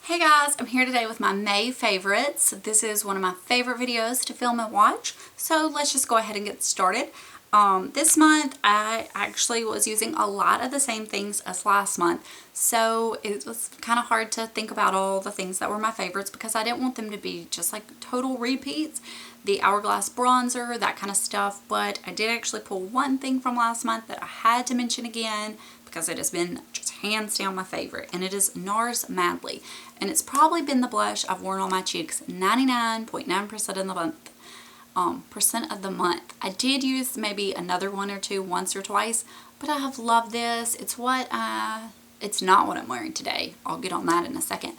Hey guys, I'm here today with my May favorites. This is one of my favorite videos to film and watch, so let's just go ahead and get started. This month I actually was using a lot of the same things as last month, so it was kind of hard to think about all the things that were my favorites because I didn't want them to be just like total repeats. The Hourglass bronzer, that kind of stuff, but I did actually pull one thing from last month that I had to mention again because it has been just hands down my favorite, and it is NARS Madly, and it's probably been the blush I've worn on my cheeks 99.9% of the month. I did use maybe another one or two once or twice, but I have loved this. It's not what I'm wearing today. I'll get on that in a second.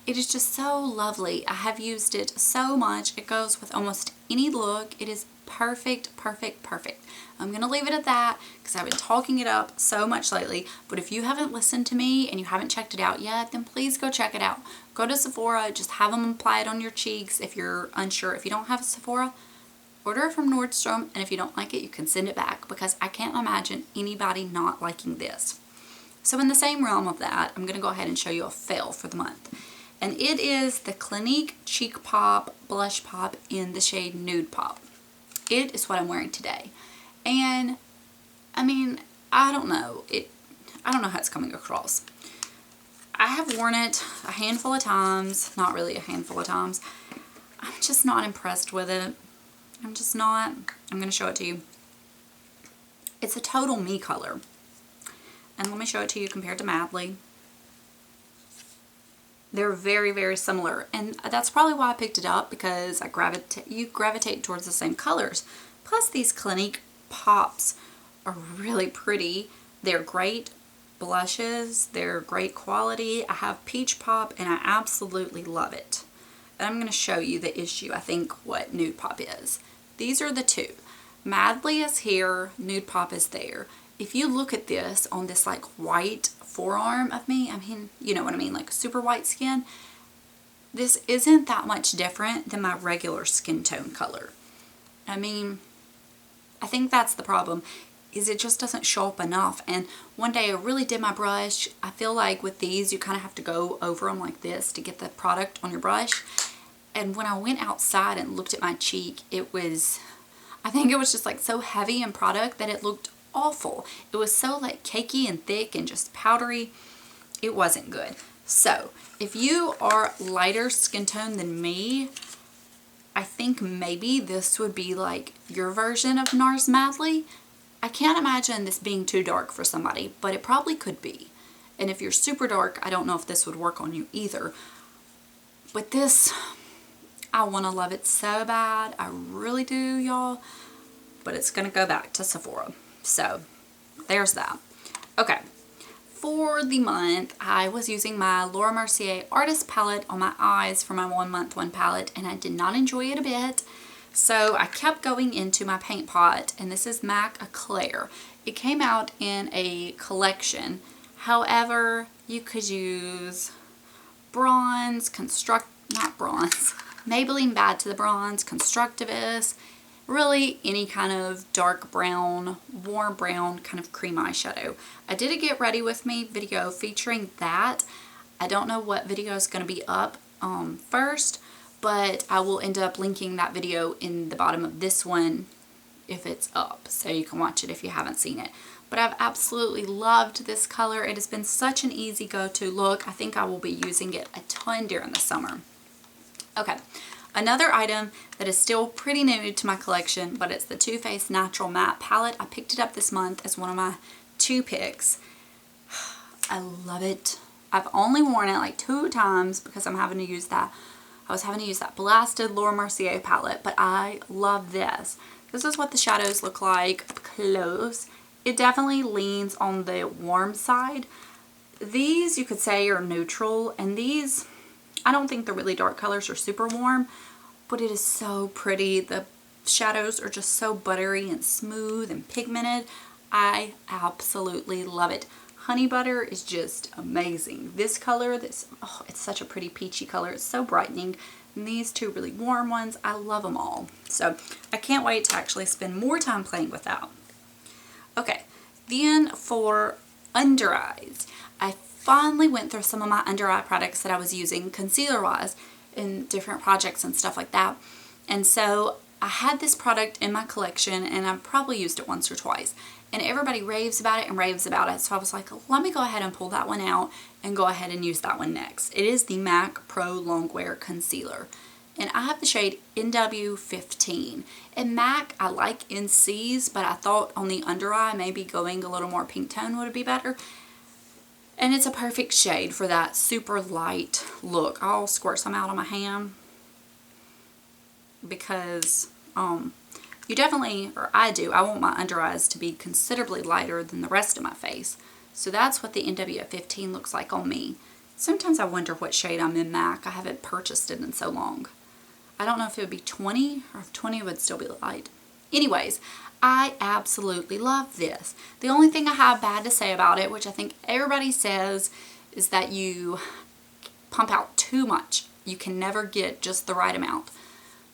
It is just so lovely. I have used it so much. It goes with almost any look. It is perfect, perfect, perfect. I'm going to leave it at that because I've been talking it up so much lately. But if you haven't listened to me and you haven't checked it out yet, then please go check it out. Go to Sephora, just have them apply it on your cheeks if you're unsure. If you don't have a Sephora, order it from Nordstrom, and if you don't like it, you can send it back because I can't imagine anybody not liking this. So in the same realm of that, I'm going to go ahead and show you a fail for the month. And it is the Clinique Cheek Pop Blush Pop in the shade Nude Pop. It is what I'm wearing today. And, I mean, I don't know how it's coming across. I have worn it a handful of times, not really a handful of times. I'm just not impressed with it. I'm just not. I'm going to show it to you. It's a total me color. And let me show it to you compared to Madly. They're very, very similar. And that's probably why I picked it up, because you gravitate towards the same colors. Plus, these Clinique Pops are really pretty. They're great blushes. They're great quality. I have Peach Pop, and I absolutely love it. And I'm going to show you the issue, I think, what Nude Pop is. These are the two. Madly is here, Nude Pop is there. If you look at this on this like white forearm of me, I mean, you know what I mean, like super white skin, this isn't that much different than my regular skin tone color. I mean, I think that's the problem, is it just doesn't show up enough. And one day I really did my brush. I feel like with these, you kind of have to go over them like this to get the product on your brush. And when I went outside and looked at my cheek, I think it was just like so heavy in product that it looked awful. It was so like cakey and thick and just powdery. It wasn't good. So if you are lighter skin tone than me, I think maybe this would be like your version of NARS Madly. I can't imagine this being too dark for somebody, but it probably could be. And if you're super dark, I don't know if this would work on you either. But this, I want to love it so bad. I really do, y'all. But it's going to go back to Sephora. So, there's that. Okay. For the month, I was using my Laura Mercier Artist Palette on my eyes for my 1 month 1 palette, and I did not enjoy it a bit. So, I kept going into my paint pot, and this is MAC Eclair. It came out in a collection. However, you could use bronze, not bronze, Maybelline Bad to the Bronze, Constructivist, really any kind of dark brown, warm brown kind of cream eyeshadow. I did a Get Ready With Me video featuring that. I don't know what video is going to be up first, but I will end up linking that video in the bottom of this one if it's up, so you can watch it if you haven't seen it. But I've absolutely loved this color. It has been such an easy go-to look. I think I will be using it a ton during the summer. Okay, another item that is still pretty new to my collection, but it's the Too Faced Natural Matte Palette. I picked it up this month as one of my 2 picks. I love it. I've only worn it like 2 times because I was having to use that blasted Laura Mercier palette, but I love this. This is what the shadows look like up close. It definitely leans on the warm side. These you could say are neutral, and these, I don't think the really dark colors are super warm, but it is so pretty. The shadows are just so buttery and smooth and pigmented. I absolutely love it. Honey Butter is just amazing. This color, it's such a pretty peachy color. It's so brightening. And these 2 really warm ones, I love them all. So I can't wait to actually spend more time playing with that. Okay, then for under eyes, I finally went through some of my under eye products that I was using concealer wise in different projects and stuff like that. And so I had this product in my collection and I've probably used it once or twice. And everybody raves about it and raves about it. So I was like, let me go ahead and pull that one out and go ahead and use that one next. It is the MAC Pro Longwear Concealer. And I have the shade NW15. And MAC, I like in C's, but I thought on the under eye, maybe going a little more pink tone would be better. And it's a perfect shade for that super light look. I'll squirt some out on my hand because you definitely, or I do, I want my under eyes to be considerably lighter than the rest of my face. So that's what the NW15 looks like on me. Sometimes I wonder what shade I'm in MAC. I haven't purchased it in so long. I don't know if it would be 20 or if 20 would still be light. Anyways, I absolutely love this. The only thing I have bad to say about it, which I think everybody says, is that you pump out too much. You can never get just the right amount.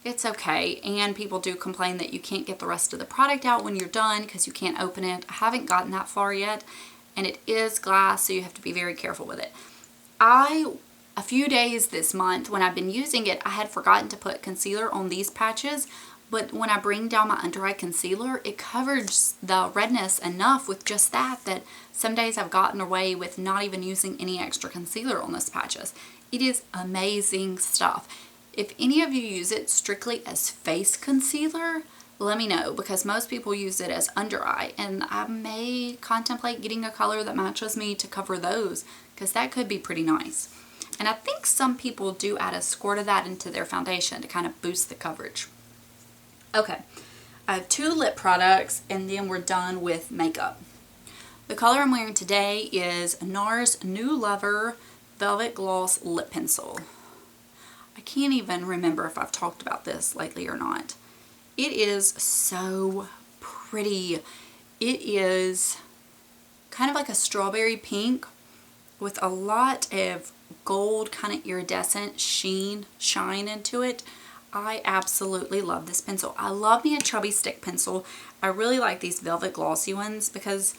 It's okay, and people do complain that you can't get the rest of the product out when you're done because you can't open it. I haven't gotten that far yet, and it is glass, so you have to be very careful with it. A few days this month when I've been using it, I had forgotten to put concealer on these patches, but when I bring down my under eye concealer, it covers the redness enough with just that some days I've gotten away with not even using any extra concealer on those patches. It is amazing stuff. If any of you use it strictly as face concealer, let me know, because most people use it as under eye, and I may contemplate getting a color that matches me to cover those, because that could be pretty nice. And I think some people do add a squirt of that into their foundation to kind of boost the coverage. Okay, I have 2 lip products and then we're done with makeup. The color I'm wearing today is NARS New Lover Velvet Gloss Lip Pencil. I can't even remember if I've talked about this lately or not. It is so pretty. It is kind of like a strawberry pink with a lot of gold kind of iridescent shine into it. I absolutely love this pencil. I love me a chubby stick pencil. I really like these velvet glossy ones because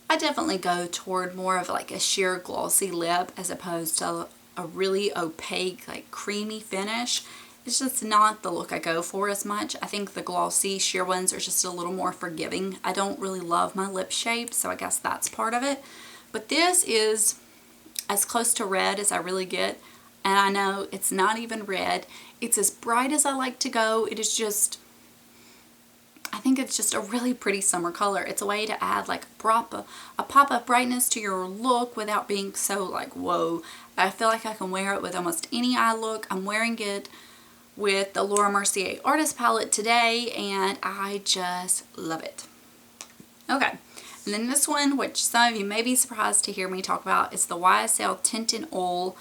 I definitely go toward more of like a sheer glossy lip as opposed to a really opaque, like creamy finish. It's just not the look I go for as much. I think the glossy sheer ones are just a little more forgiving. I don't really love my lip shape, so I guess that's part of it. But this is as close to red as I really get. And I know it's not even red. It's as bright as I like to go. It is just, I think it's just a really pretty summer color. It's a way to add like a pop of brightness to your look without being so like, whoa. I feel like I can wear it with almost any eye look. I'm wearing it with the Laura Mercier Artist Palette today, and I just love it. Okay, and then this one, which some of you may be surprised to hear me talk about, is the YSL Tint in Oil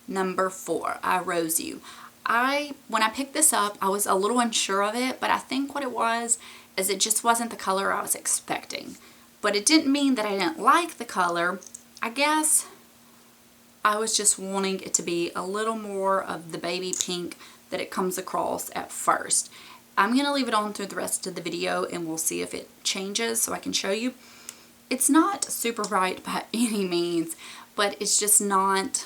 number 4, I Rose You. When I picked this up, I was a little unsure of it, but I think what it was is it just wasn't the color I was expecting. But it didn't mean that I didn't like the color. I guess I was just wanting it to be a little more of the baby pink that it comes across at first. I'm going to leave it on through the rest of the video and we'll see if it changes so I can show you. It's not super bright by any means, but it's just not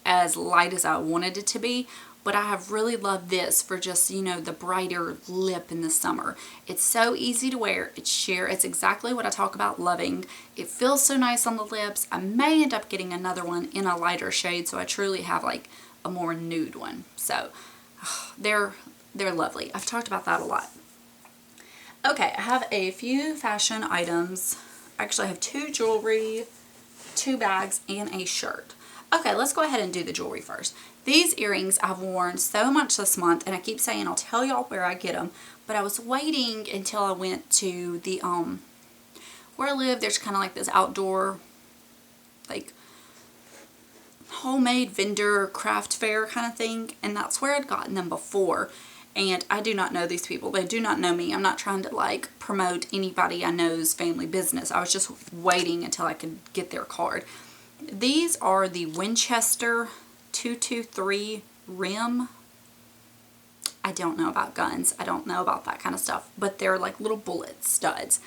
as light as I wanted it to be. But I have really loved this for just, you know, the brighter lip in the summer. It's so easy to wear. It's sheer. It's exactly what I talk about loving. It feels so nice on the lips. I may end up getting another one in a lighter shade so I truly have like a more nude one. So they're lovely. I've talked about that a lot. Okay, I have a few fashion items. Actually, I have 2 jewelry, 2 bags, and a shirt. Okay, let's go ahead and do the jewelry first. These earrings I've worn so much this month, and I keep saying I'll tell y'all where I get them, but I was waiting until I went to the, where I live, there's kind of like this outdoor, like, homemade vendor craft fair kind of thing, and that's where I'd gotten them before. And I do not know these people. They do not know me. I'm not trying to like promote anybody I know's family business. I was just waiting until I could get their card. These are the Winchester 223 rim. I don't know about guns. I don't know about that kind of stuff. But they're like little bullet studs.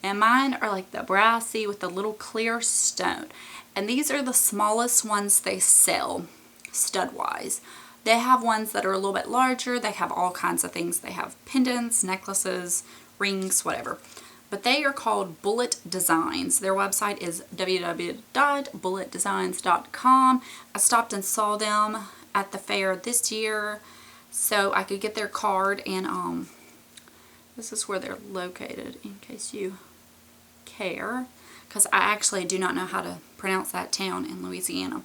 And mine are like the brassy with the little clear stone. And these are the smallest ones they sell, stud-wise. They have ones that are a little bit larger. They have all kinds of things. They have pendants, necklaces, rings, whatever. But they are called Bullet Designs. Their website is www.bulletdesigns.com. I stopped and saw them at the fair this year so I could get their card, and this is where they're located in case you care, because I actually do not know how to pronounce that town in Louisiana.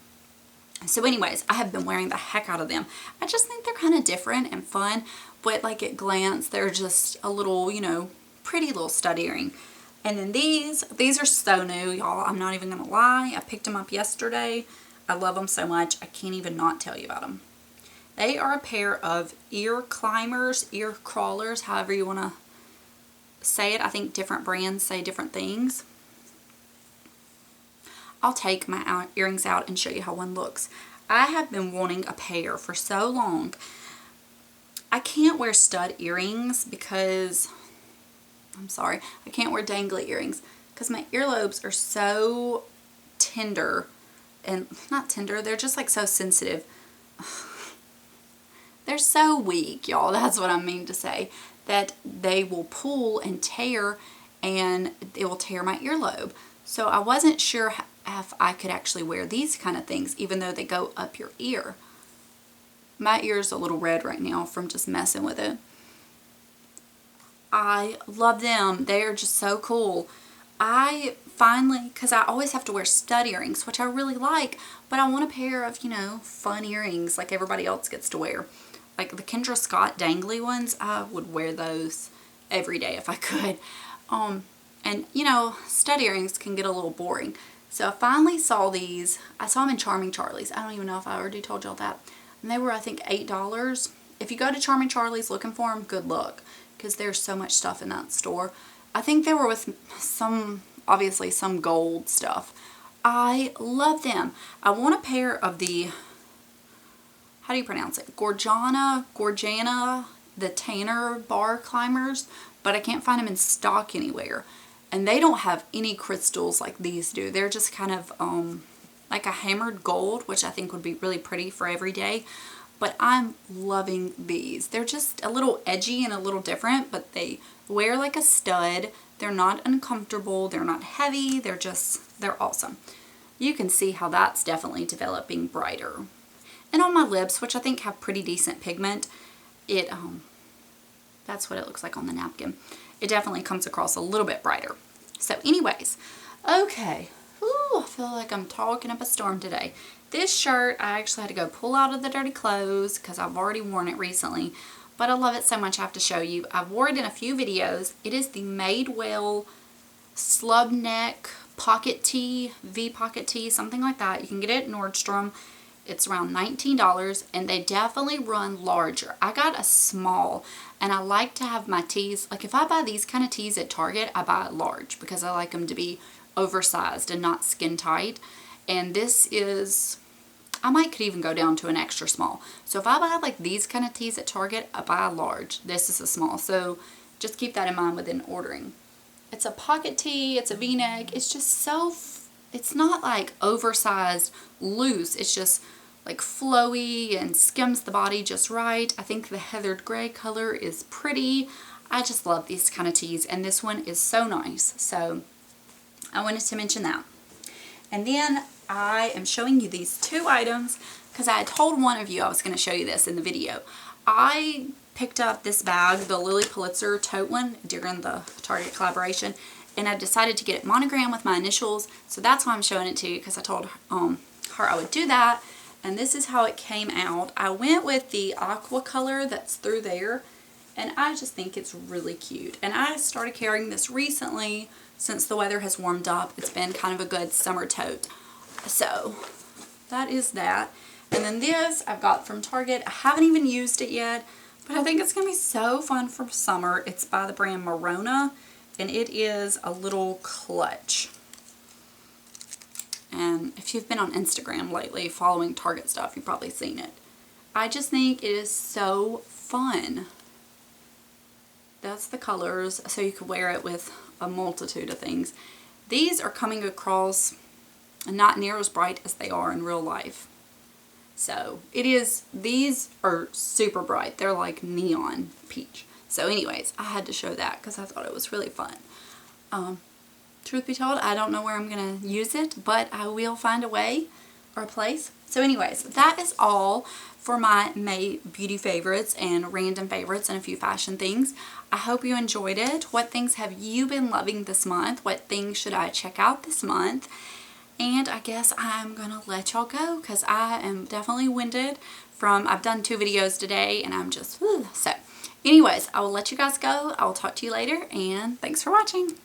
So anyways, I have been wearing the heck out of them. I just think they're kind of different and fun, but like at glance, they're just a little, you know, pretty little stud earring. And then these are so new, y'all. I'm not even gonna lie. I picked them up yesterday. I love them so much. I can't even not tell you about them. They are a pair of ear climbers, ear crawlers, however you want to say it. I think different brands say different things. I'll take my earrings out and show you how one looks. I have been wanting a pair for so long. I can't wear stud earrings because, I'm sorry, I can't wear dangly earrings because my earlobes are so tender, and not tender, they're just like so sensitive. They're so weak, y'all, that's what I mean to say, that they will pull and tear, and it will tear my earlobe. So I wasn't sure if I could actually wear these kind of things, even though they go up your ear. My ear's a little red right now from just messing with it. I love them. They are just so cool. I finally, because I always have to wear stud earrings, which I really like, but I want a pair of, you know, fun earrings like everybody else gets to wear. Like the Kendra Scott dangly ones, I would wear those every day if I could. And, you know, stud earrings can get a little boring. So I finally saw these. I saw them in Charming Charlie's. I don't even know if I already told y'all that. And they were, I think, $8. If you go to Charming Charlie's looking for them, good luck, because there's so much stuff in that store. I think they were with some, obviously, some gold stuff. I love them. I want a pair of the, how do you pronounce it? Gorjana, the Tanner bar climbers, but I can't find them in stock anywhere. And they don't have any crystals like these do. They're just kind of like a hammered gold, which I think would be really pretty for every day. But I'm loving these. They're just a little edgy and a little different, but they wear like a stud. They're not uncomfortable. They're not heavy. They're awesome. You can see how that's definitely developing brighter. And on my lips, which I think have pretty decent pigment, that's what it looks like on the napkin. It definitely comes across a little bit brighter. So anyways, okay. Ooh, I feel like I'm talking up a storm today. This shirt, I actually had to go pull out of the dirty clothes because I've already worn it recently. But I love it so much I have to show you. I've worn it in a few videos. It is the Madewell slub neck pocket tee, V pocket tee, something like that. You can get it at Nordstrom. It's around $19, and they definitely run larger. I got a small, and I like to have my tees, like if I buy these kind of tees at Target, I buy it large because I like them to be oversized and not skin tight. And this is, I could even go down to an extra small. So if I buy like these kind of tees at Target, I buy a large. This is a small, so just keep that in mind within ordering. It's a pocket tee, it's a V-neck, it's just so, it's not like oversized loose, it's just like flowy and skims the body just right. I think the heathered gray color is pretty. I just love these kind of tees, and this one is so nice. So I wanted to mention that. And then I am showing you these two items because I had told one of you I was going to show you this in the video. I picked up this bag, the Lily Pulitzer tote one, during the Target collaboration, and I decided to get it monogrammed with my initials, so that's why I'm showing it to you, because I told her I would do that. And this is how it came out. I went with the aqua color that's through there, and I just think it's really cute. And I started carrying this recently since the weather has warmed up. It's been kind of a good summer tote. So that is that. And then this I've got from Target. I haven't even used it yet, but I think it's going to be so fun for summer. It's by the brand Morona, and it is a little clutch. And if you've been on Instagram lately following Target stuff, you've probably seen it. I just think it is so fun. that's the colors, so you could wear it with a multitude of things. These are coming across not near as bright as they are in real life. So these are super bright. They're like neon peach. So anyways, I had to show that because I thought it was really fun. Truth be told, I don't know where I'm going to use it, but I will find a way or a place. So anyways, that is all for my May beauty favorites and random favorites and a few fashion things. I hope you enjoyed it. What things have you been loving this month? What things should I check out this month? And I guess I'm going to let y'all go because I am definitely winded I've done 2 videos today and I'm just, so anyways, I will let you guys go. I will talk to you later and thanks for watching.